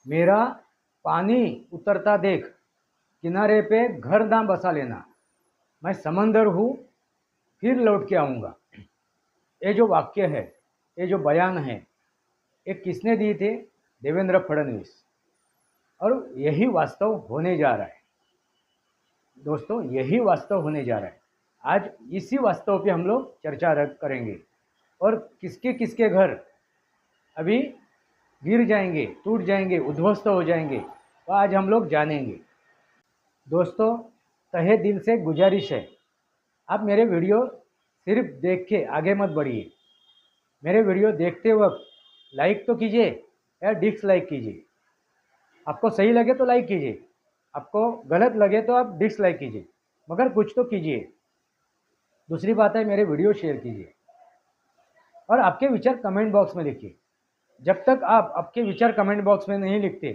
मेरा पानी उतरता देख, किनारे पे घर ना बसा लेना, मैं समंदर हूँ फिर लौट के आऊँगा। ये जो वाक्य है, ये जो बयान है, ये किसने दिए थे? देवेंद्र फडणवीस। और यही वास्तव होने जा रहा है दोस्तों, यही वास्तव होने जा रहा है। आज इसी वास्तव पे हम लोग चर्चा करेंगे और किसके किसके घर अभी गिर जाएंगे, टूट जाएंगे, उद्ध्वस्त हो जाएंगे, तो आज हम लोग जानेंगे। दोस्तों, तहे दिल से गुजारिश है, आप मेरे वीडियो सिर्फ देख के आगे मत बढ़िए। मेरे वीडियो देखते वक्त लाइक तो कीजिए या डिसलाइक कीजिए। आपको सही लगे तो लाइक कीजिए, आपको गलत लगे तो आप डिसलाइक कीजिए, मगर कुछ तो कीजिए। दूसरी बात है, मेरे वीडियो शेयर कीजिए और आपके विचार कमेंट बॉक्स में लिखिए। जब तक आप आपके विचार कमेंट बॉक्स में नहीं लिखते,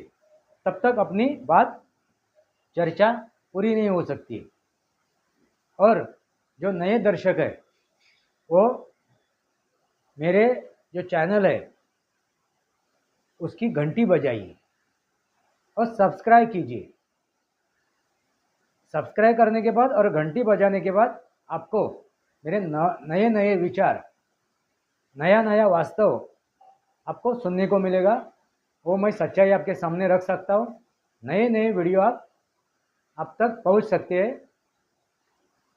तब तक अपनी बात, चर्चा पूरी नहीं हो सकती। और जो नए दर्शक है, वो मेरे जो चैनल है उसकी घंटी बजाइए और सब्सक्राइब कीजिए। सब्सक्राइब करने के बाद और घंटी बजाने के बाद आपको मेरे नए नए विचार, नया नया वास्तव आपको सुनने को मिलेगा। वो मैं सच्चाई आपके सामने रख सकता हूँ। नए नए वीडियो आप तक पहुँच सकते हैं,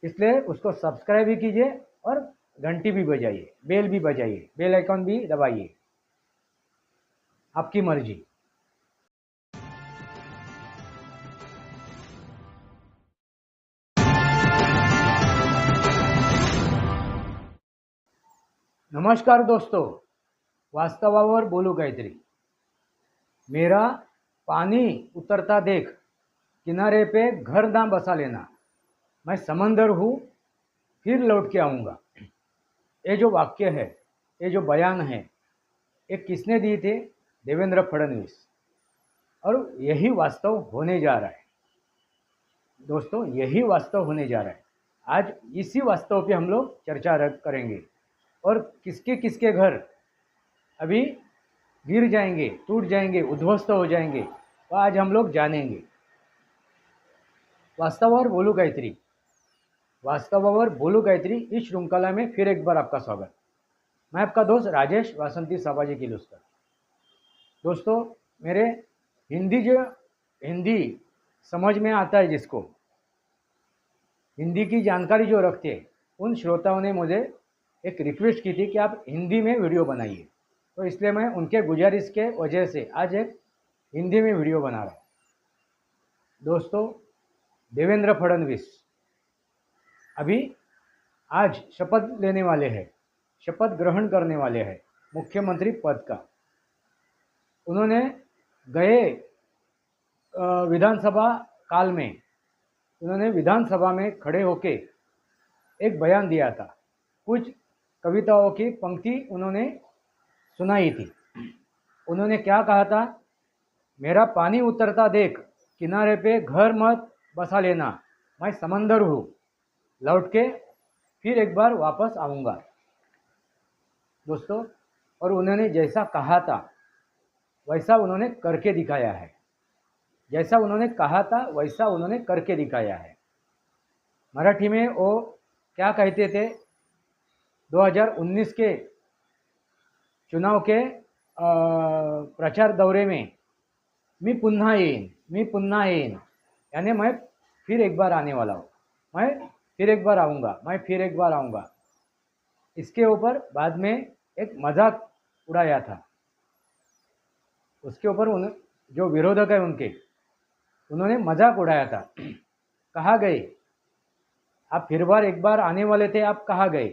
इसलिए उसको सब्सक्राइब भी कीजिए और घंटी भी बजाइए, बेल भी बजाइए, बेल आइकॉन भी दबाइए। आपकी मर्जी। नमस्कार दोस्तों, वास्तवावर बोलू काहीतरी। मेरा पानी उतरता देख, किनारे पे घर ना बसा लेना, मैं समंदर हूँ फिर लौट के आऊँगा। ये जो वाक्य है, ये जो बयान है, ये किसने दिए थे? देवेंद्र फडणवीस। और यही वास्तव होने जा रहा है दोस्तों, यही वास्तव होने जा रहा है। आज इसी वास्तव पे हम लोग चर्चा करेंगे और किसके किसके घर अभी गिर जाएंगे, टूट जाएंगे, उद्ध्वस्त हो जाएंगे, तो आज हम लोग जानेंगे। वास्तवावर बोलू काहीतरी, वास्तवावर बोलू काहीतरी इस श्रृंखला में फिर एक बार आपका स्वागत। मैं आपका दोस्त राजेश वासंती साबाजी किलुस्कर। दोस्तों, मेरे हिंदी समझ में आता है, जिसको हिंदी की जानकारी जो रखते हैं, उन श्रोताओं ने मुझे एक रिक्वेस्ट की थी कि आप हिंदी में वीडियो बनाइए, तो इसलिए मैं उनके गुजारिश के वजह से आज एक हिंदी में वीडियो बना रहा हूँ। दोस्तों, देवेंद्र फडणवीस अभी आज शपथ लेने वाले हैं, शपथ ग्रहण करने वाले हैं मुख्यमंत्री पद का। उन्होंने गए विधानसभा काल में, उन्होंने विधानसभा में खड़े होके एक बयान दिया था। कुछ कविताओं की पंक्ति उन्होंने सुनाई थी। उन्होंने क्या कहा था? मेरा पानी उतरता देख, किनारे पे घर मत बसा लेना, मैं समंदर हूँ, लौट के फिर एक बार वापस आऊँगा। दोस्तों, और उन्होंने जैसा कहा था वैसा उन्होंने करके दिखाया है। जैसा उन्होंने कहा था वैसा उन्होंने करके दिखाया है। मराठी में वो क्या कहते थे? 2019 के चुनाव के प्रचार दौरे में, मी पुन्हा येईन, मी पुन्हा येईन, यानी मैं फिर एक बार आने वाला हूँ, मैं फिर एक बार आऊँगा, मैं फिर एक बार आऊँगा। इसके ऊपर बाद में एक मजाक उड़ाया था। उसके ऊपर जो विरोधक है उनके, उन्होंने मजाक उड़ाया था। कहाँ गए आप? फिर बार एक बार आने वाले थे, आप कहाँ गए?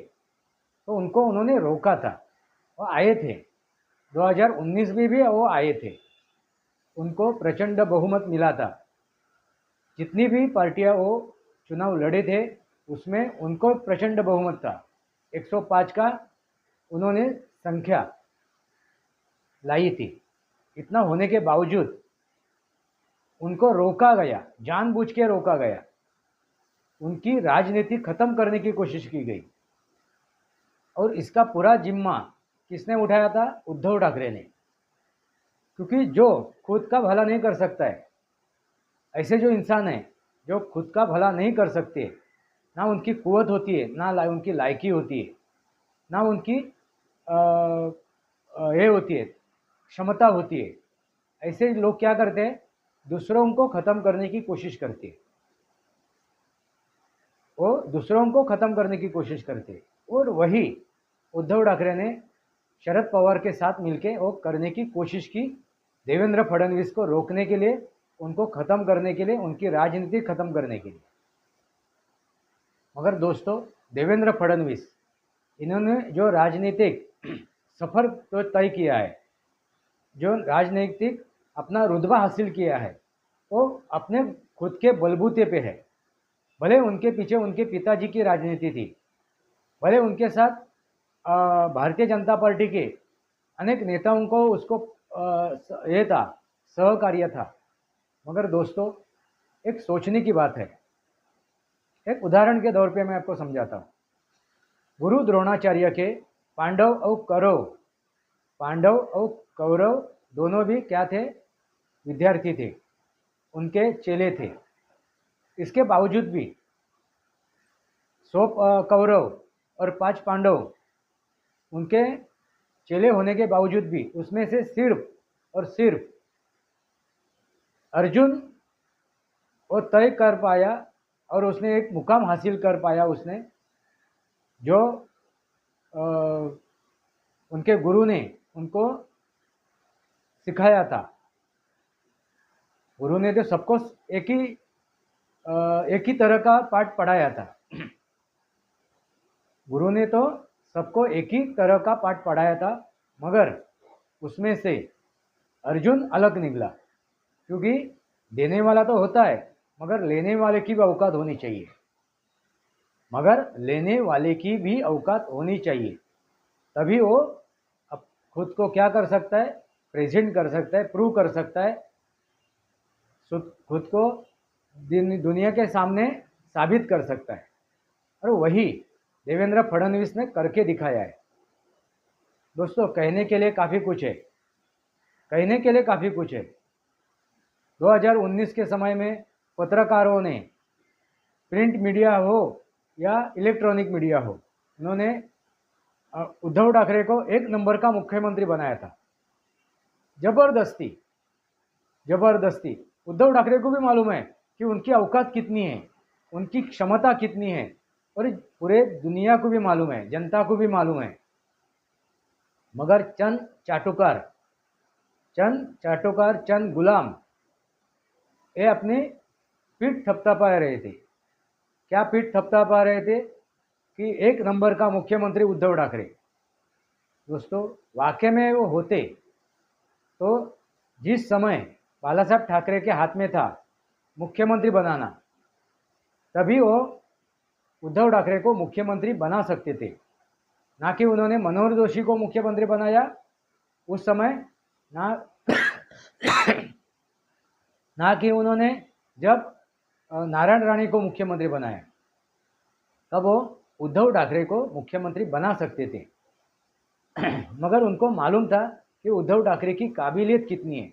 तो उनको उन्होंने रोका था। वो आए थे 2019 में भी वो आए थे, उनको प्रचंड बहुमत मिला था। जितनी भी पार्टियां वो चुनाव लड़े थे उसमें उनको प्रचंड बहुमत था। 105 का उन्होंने संख्या लाई थी। इतना होने के बावजूद उनको रोका गया, जानबूझ के रोका गया। उनकी राजनीति खत्म करने की कोशिश की गई और इसका पूरा जिम्मा किसने उठाया था? उद्धव ठाकरे ने। क्योंकि जो खुद का भला नहीं कर सकता है, ऐसे जो इंसान है जो खुद का भला नहीं कर सकते, ना उनकी कुवत होती है, ना उनकी लायकी होती है, ना उनकी ये होती है, क्षमता होती है, ऐसे लोग क्या करते हैं, दूसरों को ख़त्म करने की कोशिश करते हैं। वो दूसरों को ख़त्म करने की कोशिश करते हैं। और वही उद्धव ठाकरे ने शरद पवार के साथ मिलकर वो करने की कोशिश की, देवेंद्र फडणवीस को रोकने के लिए, उनको ख़त्म करने के लिए, उनकी राजनीति ख़त्म करने के लिए। मगर दोस्तों, देवेंद्र फडणवीस, इन्होंने जो राजनीतिक सफ़र तो तय किया है, जो राजनीतिक अपना रुतबा हासिल किया है, वो अपने खुद के बलबूते पे है। भले उनके पीछे उनके पिताजी की राजनीति थी, भले उनके साथ भारतीय जनता पार्टी के अनेक नेताओं को उसको ये था, सहकार्य था, मगर दोस्तों एक सोचने की बात है। एक उदाहरण के तौर पे मैं आपको समझाता हूँ। गुरु द्रोणाचार्य के पांडव और कौरव दोनों भी क्या थे, विद्यार्थी थे, उनके चेले थे। इसके बावजूद भी 100 कौरव और 5 पांडव, उनके चेले होने के बावजूद भी उसमें से सिर्फ और सिर्फ अर्जुन वो तय कर पाया और उसने एक मुकाम हासिल कर पाया, उसने जो उनके गुरु ने उनको सिखाया था। गुरु ने तो सबको एक ही तरह का पाठ पढ़ाया था। गुरु ने तो सबको एक ही तरह का पाठ पढ़ाया था, मगर उसमें से अर्जुन अलग निकला। क्योंकि देने वाला तो होता है, मगर लेने वाले की भी औकात होनी चाहिए, तभी वो अब खुद को क्या कर सकता है, प्रेजेंट कर सकता है, प्रूव कर सकता है, खुद को दुनिया के सामने साबित कर सकता है। और वही देवेंद्र फडणवीस ने करके दिखाया है। दोस्तों, कहने के लिए काफ़ी कुछ है। 2019 के समय में पत्रकारों ने, प्रिंट मीडिया हो या इलेक्ट्रॉनिक मीडिया हो, उन्होंने उद्धव ठाकरे को एक नंबर का मुख्यमंत्री बनाया था। जबरदस्ती। उद्धव ठाकरे को भी मालूम है कि उनकी औकात कितनी है, उनकी क्षमता कितनी है, और पूरे दुनिया को भी मालूम है, जनता को भी मालूम है। मगर चंद चाटुकार, चंद गुलाम, ये अपनी पीठ थपथपा रहे थे। क्या पीठ थपथपा रहे थे कि एक नंबर का मुख्यमंत्री उद्धव ठाकरे। दोस्तों, वाकई में वो होते तो जिस समय बाला साहब ठाकरे के हाथ में था मुख्यमंत्री बनाना, तभी वो उद्धव ठाकरे को मुख्यमंत्री बना सकते थे। ना कि उन्होंने मनोहर जोशी को मुख्यमंत्री बनाया उस समय, ना कि उन्होंने जब नारायण राणे को मुख्यमंत्री बनाया, तब वो उद्धव ठाकरे को मुख्यमंत्री बना सकते थे। मगर उनको मालूम था कि उद्धव ठाकरे की काबिलियत कितनी है,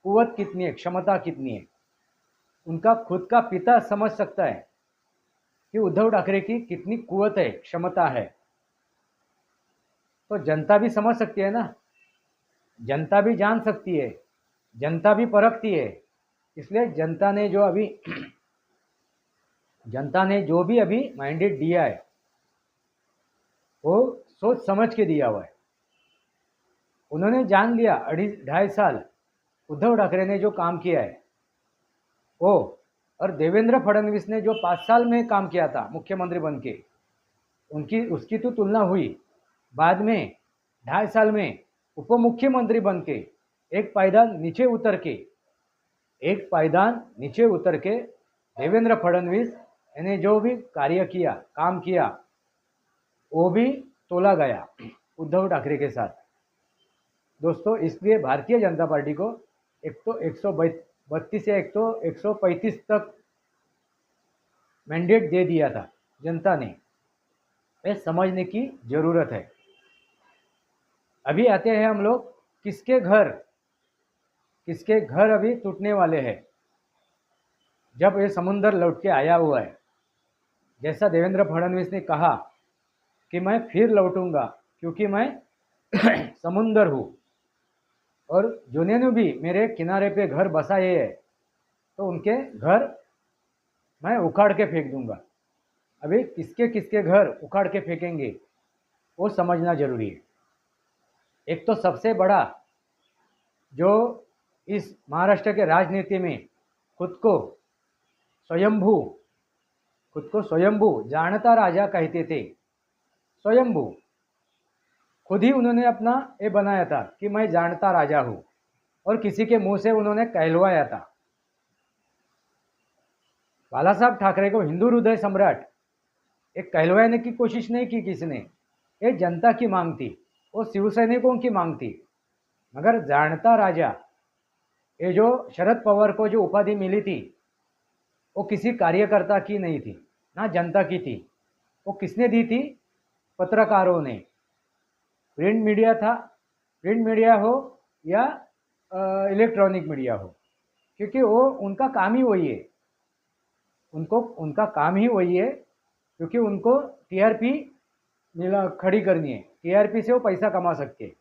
कुवत कितनी है, क्षमता कितनी है। उनका खुद का पिता समझ सकता है कि उद्धव ठाकरे की कितनी कुवत है, क्षमता है, तो जनता भी समझ सकती है ना, जनता भी जान सकती है, जनता भी परखती है। इसलिए जनता ने जो भी अभी मैंडेट दिया है, वो सोच समझ के दिया हुआ है। उन्होंने जान लिया 2.5 साल उद्धव ठाकरे ने जो काम किया है वो, और देवेंद्र फडणवीस ने जो 5 साल में काम किया था मुख्यमंत्री बन के, उसकी तो तुलना हुई। बाद में 2.5 साल में उप मुख्यमंत्री बन के एक पायदान नीचे उतर के देवेंद्र फडणवीस ने जो भी कार्य किया, काम किया, वो भी तोला गया उद्धव ठाकरे के साथ। दोस्तों, इसलिए भारतीय जनता पार्टी को एक तो 132 या 135 तक मैंडेट दे दिया था जनता ने, ये समझने की ज़रूरत है। अभी आते हैं हम लोग किसके घर किसके घर अभी टूटने वाले हैं जब ये समुंदर लौट के आया हुआ है। जैसा देवेंद्र फडणवीस ने कहा कि मैं फिर लौटूंगा क्योंकि मैं समुंदर हूँ, और जिन्होंने भी मेरे किनारे पे घर बसाए हैं तो उनके घर मैं उखाड़ के फेंक दूंगा। अभी किसके किसके घर उखाड़ के फेंकेंगे वो समझना जरूरी है। एक तो सबसे बड़ा जो इस महाराष्ट्र के राजनीति में खुद को स्वयंभू जानता राजा कहते थे। स्वयंभू खुद ही उन्होंने अपना ये बनाया था कि मैं जानता राजा हूँ, और किसी के मुंह से उन्होंने कहलवाया था। बाला साहब ठाकरे को हिंदू हृदय सम्राट एक कहलवाने की कोशिश नहीं की किसी ने। ये जनता की मांग थी, वो शिवसैनिकों की मांग थी। मगर जानता राजा ये जो शरद पवार को जो उपाधि मिली थी वो किसी कार्यकर्ता की नहीं थी, ना जनता की थी। वो किसने दी थी? पत्रकारों ने। प्रिंट मीडिया था, प्रिंट मीडिया हो या इलेक्ट्रॉनिक मीडिया हो, क्योंकि वो उनका काम ही वही है। उनका काम ही वही है, क्योंकि उनको टीआरपी खड़ी करनी है। टीआरपी से वो पैसा कमा सकते हैं।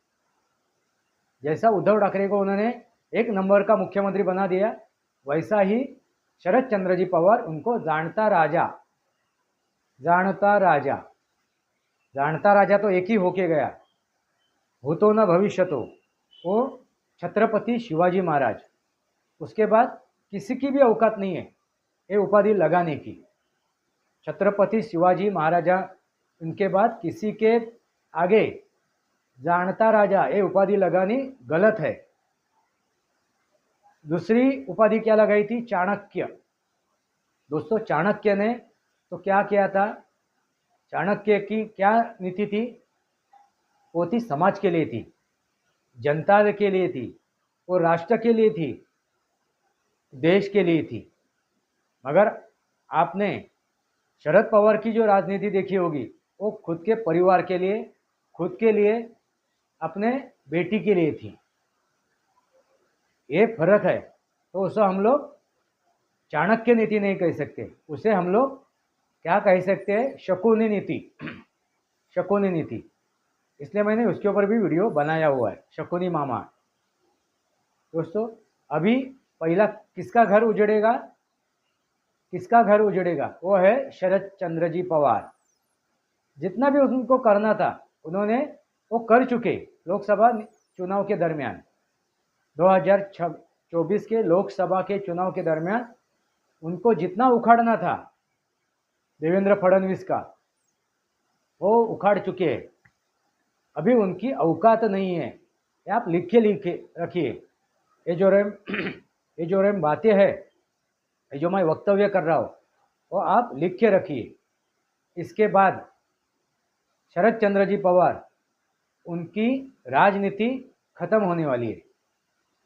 जैसा उद्धव ठाकरे को उन्होंने एक नंबर का मुख्यमंत्री बना दिया, वैसा ही शरद चंद्र जी पवार उनको जानता राजा तो एक ही होके गया, भूतो न भविष्यतो, वो छत्रपति शिवाजी महाराज। उसके बाद किसी की भी औकात नहीं है ये उपाधि लगाने की। छत्रपति शिवाजी महाराजा उनके बाद किसी के आगे जानता राजा ये उपाधि लगानी गलत है। दूसरी उपाधि क्या लगाई थी? चाणक्य। दोस्तों, चाणक्य ने तो क्या किया था? चाणक्य की क्या नीति थी? वो थी समाज के लिए थी, जनता के लिए थी, वो राष्ट्र के लिए थी, देश के लिए थी। मगर आपने शरद पवार की जो राजनीति देखी होगी वो खुद के परिवार के लिए, खुद के लिए, अपने बेटी के लिए थी। ये फर्क है। तो उसे हम लोग चाणक्य नीति नहीं कह सकते, उसे हम लोग क्या कह सकते हैं? शकुनी नीति। शकुनी नीति, इसलिए मैंने उसके ऊपर भी वीडियो बनाया हुआ है, शकुनी मामा। दोस्तों, अभी पहला किसका घर उजड़ेगा? वो है शरद चंद्र जी पवार। जितना भी उनको करना था उन्होंने वो कर चुके। लोकसभा चुनाव के दरमियान 2024 के लोकसभा के चुनाव के दरमियान उनको जितना उखाड़ना था देवेंद्र फडणवीस का, वो उखाड़ चुके हैं। अभी उनकी औकात नहीं है। ये आप लिखे रखिए। ये जो रेम बातें हैं, ये जो मैं वक्तव्य कर रहा हूँ, वो आप लिख के रखिए। इसके बाद शरद चंद्र जी पवार, उनकी राजनीति खत्म होने वाली है।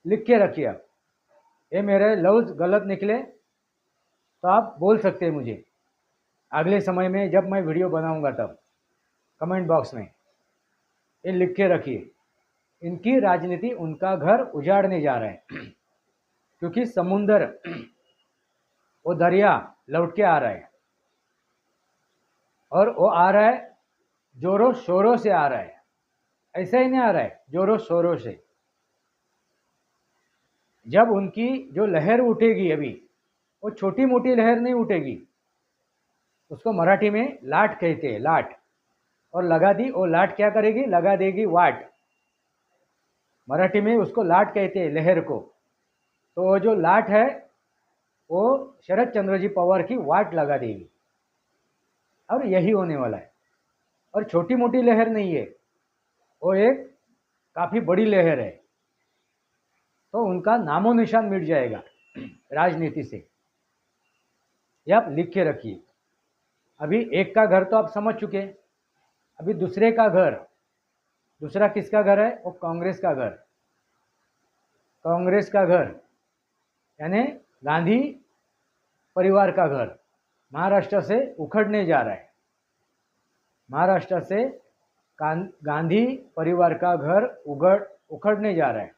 लिख के रखिए आप। ये मेरे लफ्ज़ गलत निकले तो आप बोल सकते हैं मुझे अगले समय में, जब मैं वीडियो बनाऊंगा तब कमेंट बॉक्स में। ये लिख के रखिए। इनकी राजनीति उनका घर उजाड़ने जा रहा है, क्योंकि समुंदर, वो दरिया लौट के आ रहा है, और वो आ रहा है जोरों शोरों से आ रहा है। ऐसा ही नहीं आ रहा है, जोरों शोरों से। जब उनकी जो लहर उठेगी, अभी वो छोटी मोटी लहर नहीं उठेगी, उसको मराठी में लाट कहते हैं, लाट। और लगा दी, वो लाट क्या करेगी? लगा देगी वाट। मराठी में उसको लाट कहते हैं, लहर को। तो वो जो लाट है वो शरद चंद्र जी पवार की वाट लगा देगी, और यही होने वाला है। और छोटी मोटी लहर नहीं है, वो एक काफ़ी बड़ी लहर है। तो उनका नामो निशान मिट जाएगा राजनीति से। ये आप लिख के रखिए। अभी एक का घर तो आप समझ चुके, अभी दूसरे का घर। दूसरा किसका घर है? वो कांग्रेस का घर। कांग्रेस का घर यानी गांधी परिवार का घर महाराष्ट्र से उखड़ने जा रहा है। महाराष्ट्र से गांधी परिवार का घर उखड़ने जा रहा है।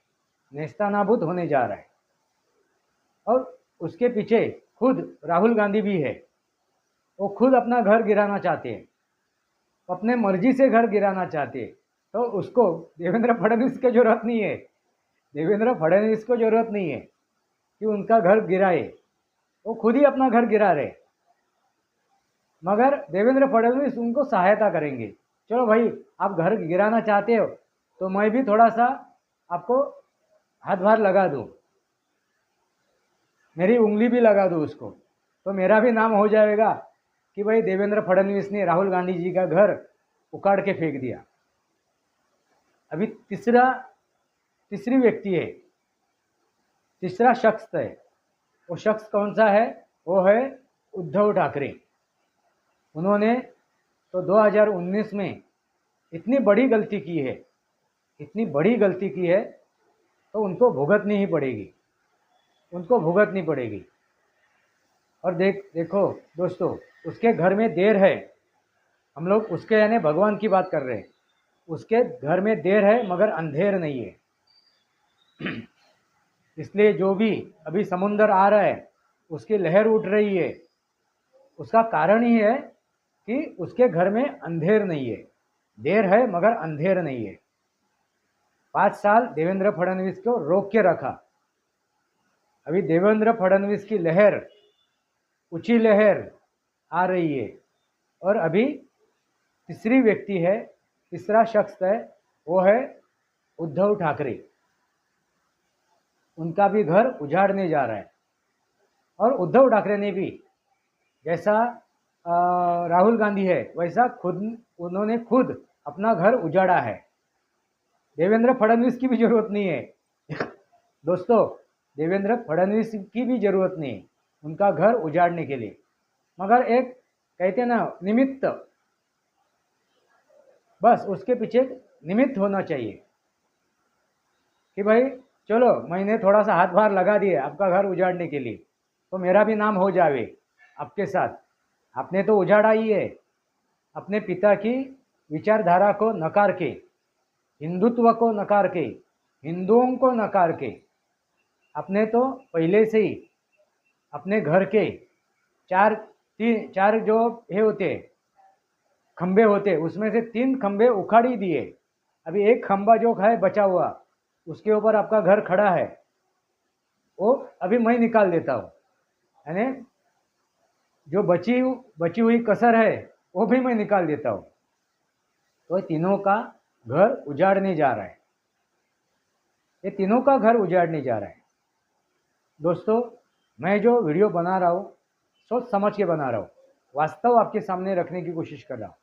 नेस्तानाबूद होने जा रहा है। और उसके पीछे खुद राहुल गांधी भी है। वो खुद अपना घर गिराना चाहते हैं, अपने मर्जी से घर गिराना चाहते हैं। तो उसको देवेंद्र फडणवीस की जरूरत नहीं है। देवेंद्र फडणवीस को जरूरत नहीं है कि उनका घर गिराए, वो खुद ही अपना घर गिरा रहे। मगर देवेंद्र फडणवीस उनको सहायता करेंगे। चलो भाई, आप घर गिराना चाहते हो तो मैं भी थोड़ा सा आपको हाथ लगा दूं, मेरी उंगली भी लगा दूं उसको, तो मेरा भी नाम हो जाएगा कि भाई देवेंद्र फडणवीस ने राहुल गांधी जी का घर उखाड़ के फेंक दिया। अभी तीसरी व्यक्ति है, तीसरा शख्स है। वो शख्स कौन सा है? वो है उद्धव ठाकरे। उन्होंने तो 2019 में इतनी बड़ी गलती की है, इतनी बड़ी गलती की है, तो उनको भुगतनी ही पड़ेगी, उनको भुगतनी पड़ेगी। और देखो दोस्तों, उसके घर में देर है। हम लोग उसके यानी भगवान की बात कर रहे हैं। उसके घर में देर है मगर अंधेर नहीं है। इसलिए जो भी अभी समुंदर आ रहा है, उसकी लहर उठ रही है, उसका कारण ही है कि उसके घर में अंधेर नहीं है। देर है मगर अंधेर नहीं है। 5 साल देवेंद्र फडणवीस को रोक के रखा। अभी देवेंद्र फडणवीस की लहर, ऊंची लहर आ रही है। और अभी तीसरी व्यक्ति है, तीसरा शख्स है, वो है उद्धव ठाकरे। उनका भी घर उजाड़ने जा रहा है। और उद्धव ठाकरे ने भी जैसा राहुल गांधी है वैसा उन्होंने खुद अपना घर उजाड़ा है। देवेंद्र फडणवीस की भी जरूरत नहीं है। दोस्तों, देवेंद्र फडणवीस की भी जरूरत नहीं उनका घर उजाड़ने के लिए। मगर एक कहते हैं ना निमित्त, बस उसके पीछे निमित्त होना चाहिए कि भाई चलो मैंने थोड़ा सा हाथ बाहर लगा दिए आपका घर उजाड़ने के लिए, तो मेरा भी नाम हो जावे आपके साथ। आपने तो उजाड़ा ही है। अपने पिता की विचारधारा को नकार के, हिंदुत्व को नकार के, हिंदुओं को नकार के, आपने तो पहले से ही अपने घर के चार जो ये होते खंबे होते, उसमें से 3 खंबे उखाड़ ही दिए। अभी एक खंबा जो है बचा हुआ, उसके ऊपर आपका घर खड़ा है, वो अभी मैं निकाल देता हूँ। यानी जो बची हुई कसर है वो भी मैं निकाल देता हूँ। तो तीनों का घर उजाड़ने जा रहा है। ये तीनों का घर उजाड़ने जा रहा है। दोस्तों, मैं जो वीडियो बना रहा हूँ सोच समझ के बना रहा हूँ, वास्तव आपके सामने रखने की कोशिश कर रहा हूँ।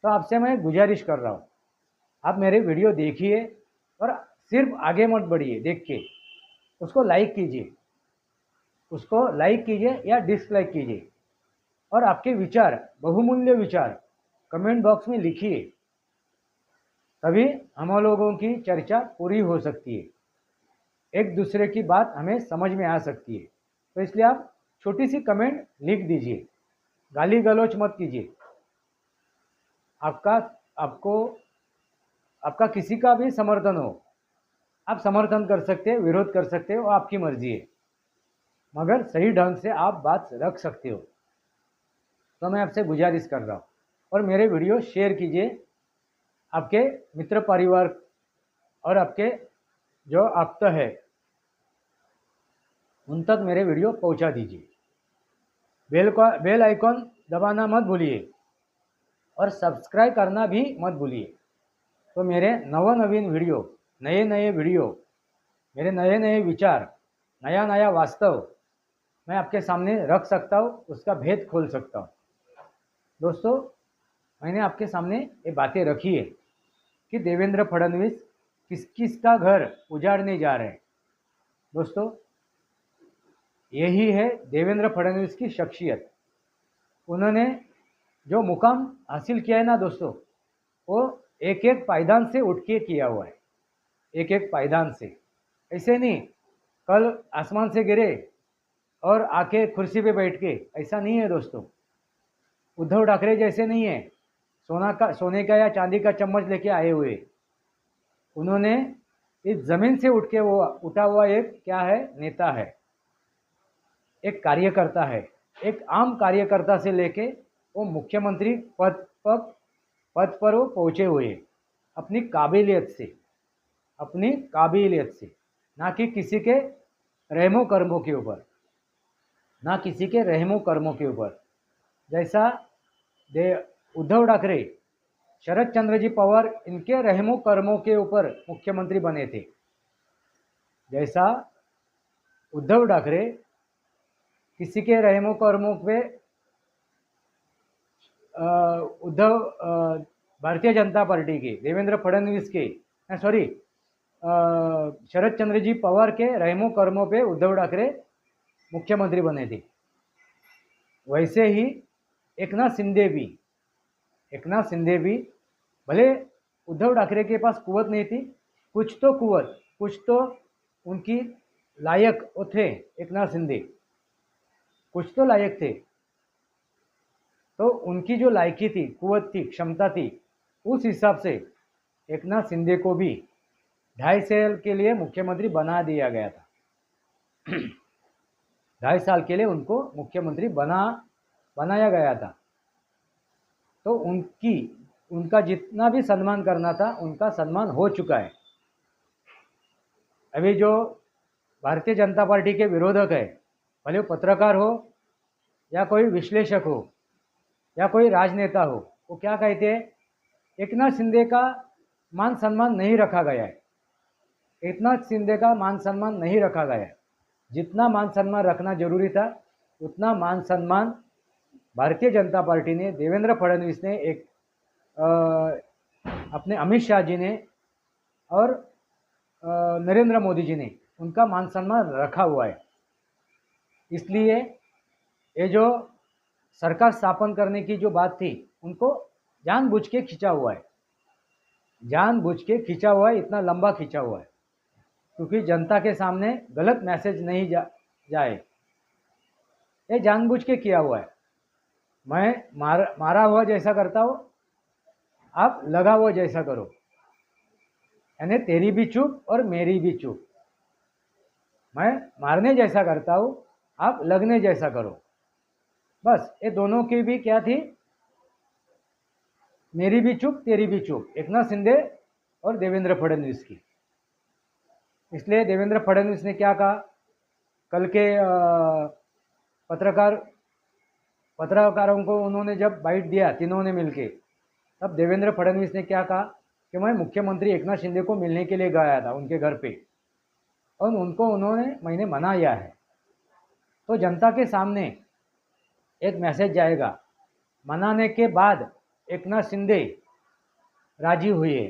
तो आपसे मैं गुजारिश कर रहा हूँ, आप मेरे वीडियो देखिए और सिर्फ आगे मत बढ़िए, देख के उसको लाइक कीजिए, उसको लाइक कीजिए या डिसलाइक कीजिए। और आपके विचार, बहुमूल्य विचार कमेंट बॉक्स में लिखिए, तभी हम लोगों की चर्चा पूरी हो सकती है, एक दूसरे की बात हमें समझ में आ सकती है। तो इसलिए आप छोटी सी कमेंट लिख दीजिए, गाली गलौच मत कीजिए। आपका किसी का भी समर्थन हो, आप समर्थन कर सकते हो, विरोध कर सकते हो, आपकी मर्जी है, मगर सही ढंग से आप बात रख सकते हो। तो मैं आपसे गुजारिश कर रहा हूँ। और मेरे वीडियो शेयर कीजिए, आपके मित्र परिवार और आपके जो आप्त है उन तक मेरे वीडियो पहुंचा दीजिए। बेल आइकॉन दबाना मत भूलिए और सब्सक्राइब करना भी मत भूलिए। तो मेरे नवनवीन वीडियो, नए वीडियो, मेरे नए विचार, नया वास्तव मैं आपके सामने रख सकता हूँ, उसका भेद खोल सकता हूँ। दोस्तों, मैंने आपके सामने ये बातें रखी है कि देवेंद्र फडणवीस किसका घर उजाड़ने जा रहे हैं। दोस्तों, यही है देवेंद्र फडणवीस की शख्सियत। उन्होंने जो मुकाम हासिल किया है ना दोस्तों, वो एक एक पायदान से उठ के किया हुआ है, एक एक पायदान से। ऐसे नहीं कल आसमान से गिरे और आके कुर्सी पे बैठ के, ऐसा नहीं है दोस्तों। उद्धव ठाकरे जैसे नहीं है सोने का या चांदी का चम्मच लेके आए हुए। उन्होंने इस जमीन से उठ के वो उठा हुआ एक क्या है, नेता है, एक कार्यकर्ता है। एक आम कार्यकर्ता से लेके वो मुख्यमंत्री पद पर वो पहुँचे हुए अपनी काबिलियत से, अपनी काबिलियत से, ना कि किसी के रहमो कर्मों के ऊपर, ना किसी के रहमो कर्मों के ऊपर। जैसा उद्धव ठाकरे, शरद चंद्र जी पवार इनके रहमो कर्मों के ऊपर मुख्यमंत्री बने थे, जैसा उद्धव ठाकरे किसी के रहमो कर्मों पे भारतीय जनता पार्टी के, देवेंद्र फडणवीस के, सॉरी शरद चंद्र जी पवार के रहमो कर्मों पे उद्धव ठाकरे मुख्यमंत्री बने थे। वैसे ही एकनाथ शिंदे भी भले उद्धव ठाकरे के पास कुवत नहीं थी, कुछ तो कुवत, कुछ तो उनकी लायक वो थे, एकनाथ शिंदे कुछ तो लायक थे। तो उनकी जो लायकी थी, कुवत थी, क्षमता थी, उस हिसाब से एकनाथ शिंदे को भी 2.5 साल के लिए मुख्यमंत्री बना दिया गया था। 2.5 साल के लिए उनको मुख्यमंत्री बनाया गया था। तो उनका जितना भी सम्मान करना था, उनका सम्मान हो चुका है। अभी जो भारतीय जनता पार्टी के विरोधक है, भले वो पत्रकार हो या कोई विश्लेषक हो या कोई राजनेता हो, वो क्या कहते हैं, एकनाथ शिंदे का मान सम्मान नहीं रखा गया है, एकनाथ शिंदे का मान सम्मान नहीं रखा गया है। जितना मान सम्मान रखना जरूरी था, उतना मान सम्मान भारतीय जनता पार्टी ने, देवेंद्र फडणवीस ने, अपने अमित शाह जी ने और नरेंद्र मोदी जी ने उनका मान सम्मान रखा हुआ है। इसलिए ये जो सरकार स्थापन करने की जो बात थी, उनको जानबूझ के खींचा हुआ है, जानबूझ के खींचा हुआ है, इतना लंबा खींचा हुआ है, क्योंकि जनता के सामने गलत मैसेज नहीं जाए। ये जानबूझ के किया हुआ है। मैं मारा हुआ जैसा करता हूँ, आप लगा हुआ जैसा करो, यानी तेरी भी चूक और मेरी भी चूक। मैं मारने जैसा करता हूँ, आप लगने जैसा करो। बस ये दोनों की भी क्या थी, मेरी भी चूक तेरी भी चूक, एकनाथ शिंदे और देवेंद्र फडणवीस की। इसलिए देवेंद्र फडणवीस ने क्या कहा, कल के पत्रकारों को उन्होंने जब बाइट दिया तीनों ने मिलके, तब देवेंद्र फडणवीस ने क्या कहा कि मैं मुख्यमंत्री एकनाथ शिंदे को मिलने के लिए गया था उनके घर पे, और मैंने मनाया है। तो जनता के सामने एक मैसेज जाएगा। मनाने के बाद एकनाथ शिंदे राजी हुए,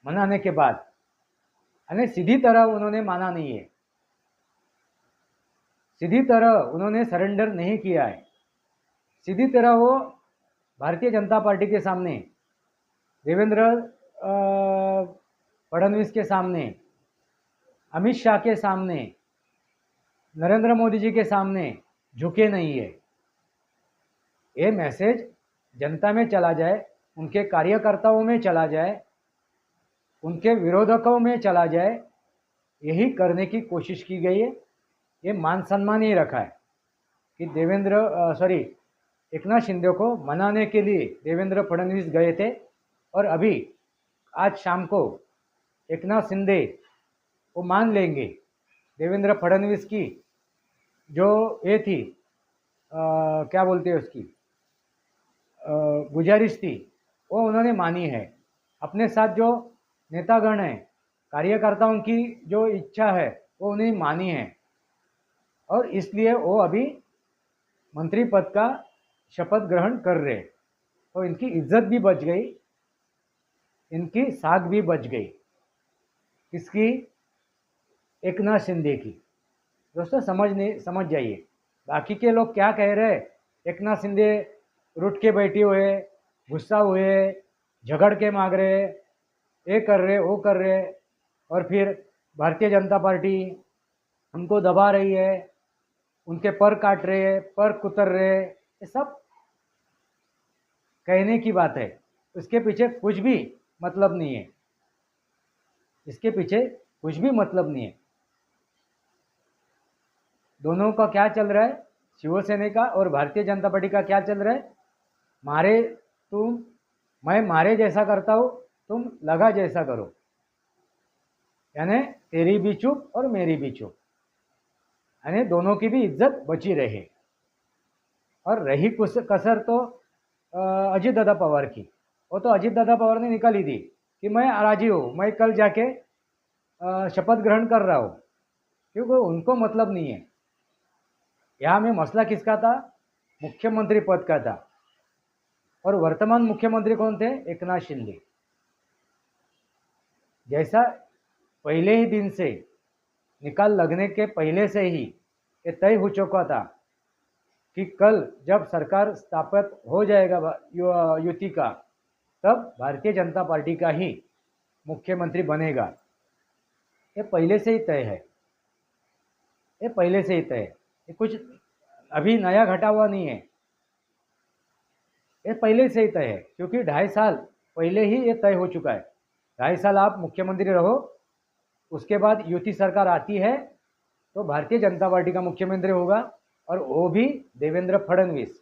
मनाने के बाद, यानी सीधी तरह उन्होंने माना नहीं है, सीधी तरह उन्होंने सरेंडर नहीं किया है। सीधी तरह वो भारतीय जनता पार्टी के सामने, देवेंद्र फडणवीस के सामने, अमित शाह के सामने, नरेंद्र मोदी जी के सामने झुके नहीं है। ये मैसेज जनता में चला जाए, उनके कार्यकर्ताओं में चला जाए, उनके विरोधकों में चला जाए, यही करने की कोशिश की गई है। ये मान सम्मान ही रखा है कि एकनाथ शिंदे को मनाने के लिए देवेंद्र फडणवीस गए थे, और अभी आज शाम को एकनाथ शिंदे वो मान लेंगे देवेंद्र फडणवीस की जो ये थी, क्या बोलते हैं उसकी, गुजारिश थी, वो उन्होंने मानी है। अपने साथ जो नेतागण हैं, कार्यकर्ताओं की जो इच्छा है वो उन्हें मानी है, और इसलिए वो अभी मंत्री पद का शपथ ग्रहण कर रहे। तो इनकी इज्जत भी बच गई, इनकी साख भी बच गई। किसकी? एकनाथ शिंदे की। दोस्तों समझ जाइए। बाकी के लोग क्या कह रहे हैं, एकनाथ शिंदे रुठ के बैठे हुए, गुस्सा हुए, झगड़ के मांग रहे, ये कर रहे वो कर रहे, और फिर भारतीय जनता पार्टी उनको दबा रही है, उनके पर काट रहे हैं, पर कुतर रहे, ये सब कहने की बात है, उसके पीछे कुछ भी मतलब नहीं है। इसके पीछे कुछ भी मतलब नहीं है। दोनों का क्या चल रहा है, शिवसेना का और भारतीय जनता पार्टी का क्या चल रहा है, मारे तुम, मैं मारे जैसा करता हूँ, तुम लगा जैसा करो, यानी तेरी भी चुप और मेरी भी चुप, यानी दोनों की भी इज्जत बची रहे। और रही कसर तो अजीत दादा पवार की, वो तो अजीत दादा पवार ने निकाली दी कि मैं राजी हूँ, मैं कल जाके शपथ ग्रहण कर रहा हूँ, क्योंकि उनको मतलब नहीं है। यहाँ में मसला किसका था, मुख्यमंत्री पद का था। और वर्तमान मुख्यमंत्री कौन थे, एकनाथ शिंदे। जैसा पहले ही दिन से, निकाल लगने के पहले से ही ये तय हो चुका था कि कल जब सरकार स्थापित हो जाएगा युति का, तब भारतीय जनता पार्टी का ही मुख्यमंत्री बनेगा। ये पहले से ही तय है, ये पहले से ही तय है, ये कुछ अभी नया घटा हुआ नहीं है, ये पहले से ही तय है। क्योंकि 2.5 साल पहले ही ये तय हो चुका है। 2.5 साल आप मुख्यमंत्री रहो, उसके बाद युति सरकार आती है तो भारतीय जनता पार्टी का मुख्यमंत्री होगा, और वो भी देवेंद्र फडणवीस।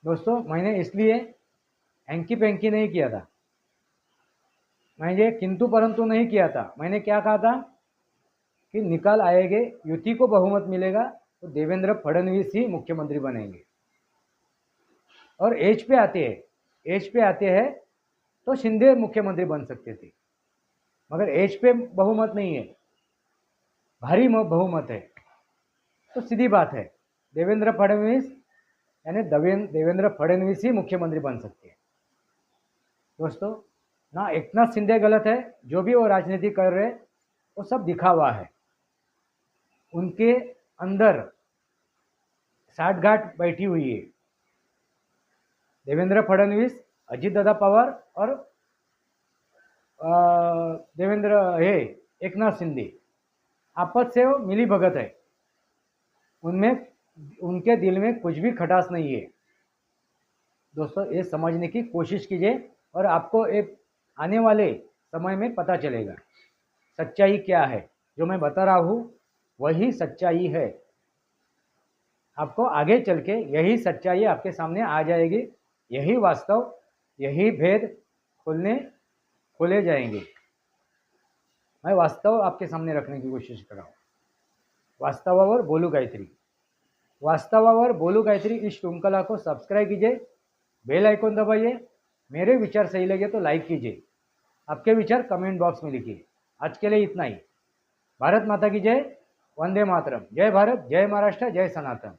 दोस्तों, मैंने इसलिए हैंकी पैंकी नहीं किया था, मैंने किंतु परंतु नहीं किया था। मैंने क्या कहा था कि निकाल आएंगे, युति को बहुमत मिलेगा तो देवेंद्र फडणवीस ही मुख्यमंत्री बनेंगे। और एज पे आते हैं तो शिंदे मुख्यमंत्री बन सकते थे, मगर एज पे बहुमत नहीं है, भारी बहुमत है। तो सीधी बात है, देवेंद्र फडणवीस, यानी देवेंद्र फडणवीस ही मुख्यमंत्री बन सकते हैं। दोस्तों, ना एकनाथ शिंदे गलत है, जो भी वो राजनीति कर रहे वो सब दिखावा है। उनके अंदर साठगांठ बैठी हुई है। देवेंद्र फडणवीस, अजीत दादा पवार और एकनाथ शिंदे, आपस से वो मिली भगत है। उनमें, उनके दिल में कुछ भी खटास नहीं है। दोस्तों, ये समझने की कोशिश कीजिए और आपको एक आने वाले समय में पता चलेगा सच्चाई क्या है। जो मैं बता रहा हूँ वही सच्चाई है। आपको आगे चल के यही सच्चाई आपके सामने आ जाएगी, यही वास्तव, यही भेद खोले जाएंगे। मैं वास्तव आपके सामने रखने की कोशिश कर रहा हूँ। वास्तवावर बोलू गायत्री, वास्तवावर बोलू गायत्री इस श्रृंखला को सब्सक्राइब कीजिए, बेल आइकन दबाइए। मेरे विचार सही लगे तो लाइक कीजिए, आपके विचार कमेंट बॉक्स में लिखिए। आज के लिए इतना ही। भारत माता की जय, वंदे मातरम। जय भारत, जय महाराष्ट्र, जय सनातन।